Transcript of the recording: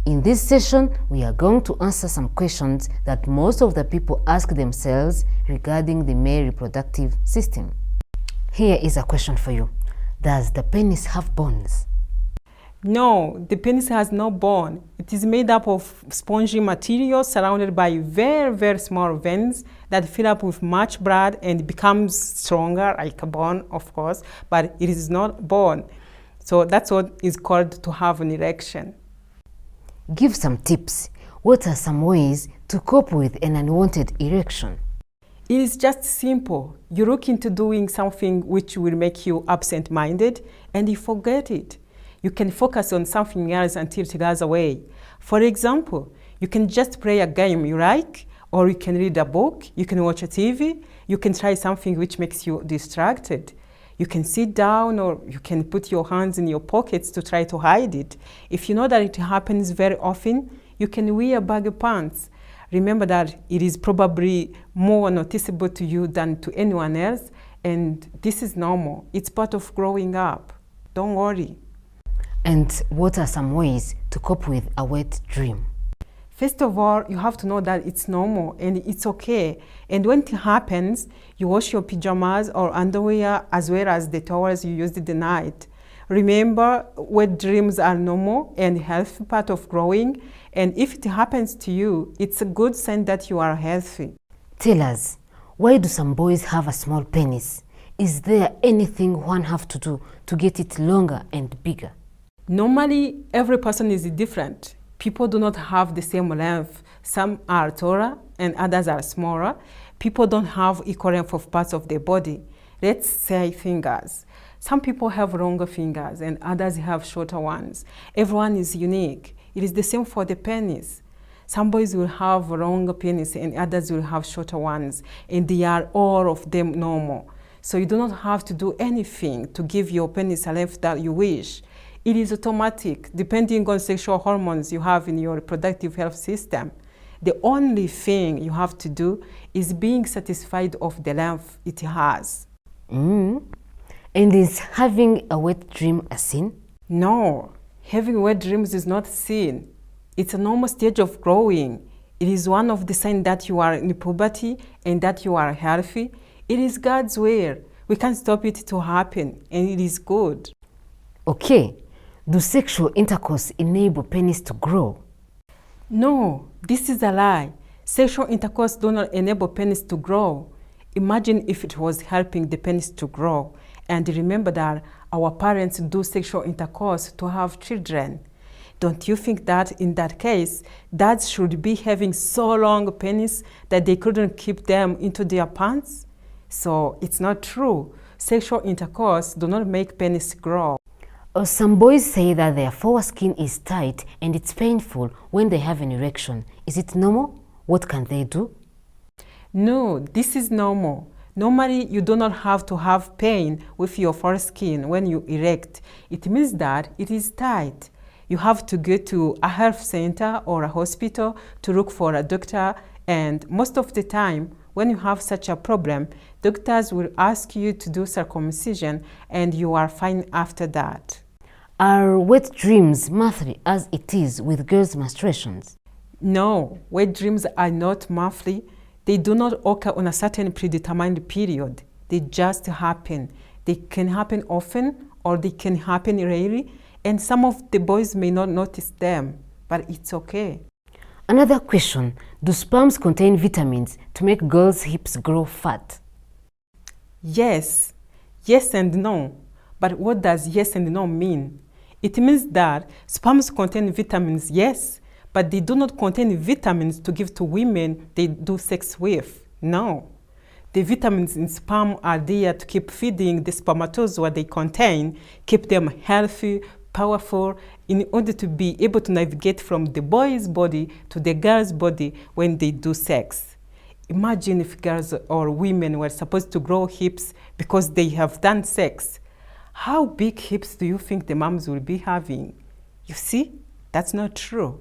In this session, we are going to answer some questions that most of the people ask themselves regarding the male reproductive system. Here is a question for you. Does the penis have bones? No, the penis has no bone. It is made up of spongy material surrounded by very, very small veins that fill up with much blood and becomes stronger, like a bone, of course, but it is not bone. So that's what is called to have an erection. Give some tips. What are some ways to cope with an unwanted erection? It is just simple. You look into doing something which will make you absent-minded and you forget it. You can focus on something else until it goes away. For example, you can just play a game you like, or you can read a book, you can watch a TV, you can try something which makes you distracted. You can sit down or you can put your hands in your pockets to try to hide it. If you know that it happens very often, you can wear baggy pants. Remember that it is probably more noticeable to you than to anyone else, and this is normal. It's part of growing up. Don't worry. And what are some ways to cope with a wet dream? First of all, you have to know that it's normal and it's okay. And when it happens, you wash your pajamas or underwear as well as the towels you used in the night. Remember, wet dreams are normal and healthy part of growing. And if it happens to you, it's a good sign that you are healthy. Tell us, why do some boys have a small penis? Is there anything one have to do to get it longer and bigger? Normally, every person is different. People do not have the same length. Some are taller and others are smaller. People don't have equal length of parts of their body. Let's say fingers. Some people have longer fingers and others have shorter ones. Everyone is unique. It is the same for the penis. Some boys will have a longer penis and others will have shorter ones, and they are all of them normal. So you do not have to do anything to give your penis a length that you wish. It is automatic, depending on sexual hormones you have in your reproductive health system. The only thing you have to do is being satisfied of the length it has. And is having a wet dream a sin? No, having wet dreams is not a sin. It's a normal stage of growing. It is one of the signs that you are in puberty and that you are healthy. It is God's will. We can't stop it to happen, and it is good. Okay. Do sexual intercourse enable penis to grow? No, this is a lie. Sexual intercourse does not enable penis to grow. Imagine if it was helping the penis to grow. And remember that our parents do sexual intercourse to have children. Don't you think that in that case, dads should be having so long penis that they couldn't keep them into their pants? So it's not true. Sexual intercourse does not make penis grow. Some boys say that their foreskin is tight and it's painful when they have an erection. Is it normal? What can they do? No, this is normal. Normally, you do not have to have pain with your foreskin when you erect. It means that it is tight. You have to go to a health center or a hospital to look for a doctor, and most of the time, when you have such a problem, doctors will ask you to do circumcision and you are fine after that. Are wet dreams monthly as it is with girls' menstruations? No, wet dreams are not monthly. They do not occur on a certain predetermined period. They just happen. They can happen often or they can happen rarely, and some of the boys may not notice them, but it's okay. Another question, do sperms contain vitamins to make girls' hips grow fat? Yes. Yes and no. But what does yes and no mean? It means that sperms contain vitamins, yes, but they do not contain vitamins to give to women they do sex with. No. The vitamins in sperm are there to keep feeding the spermatozoa they contain, keep them healthy, powerful, in order to be able to navigate from the boy's body to the girl's body when they do sex. Imagine if girls or women were supposed to grow hips because they have done sex. How big hips do you think the moms will be having? You see, that's not true.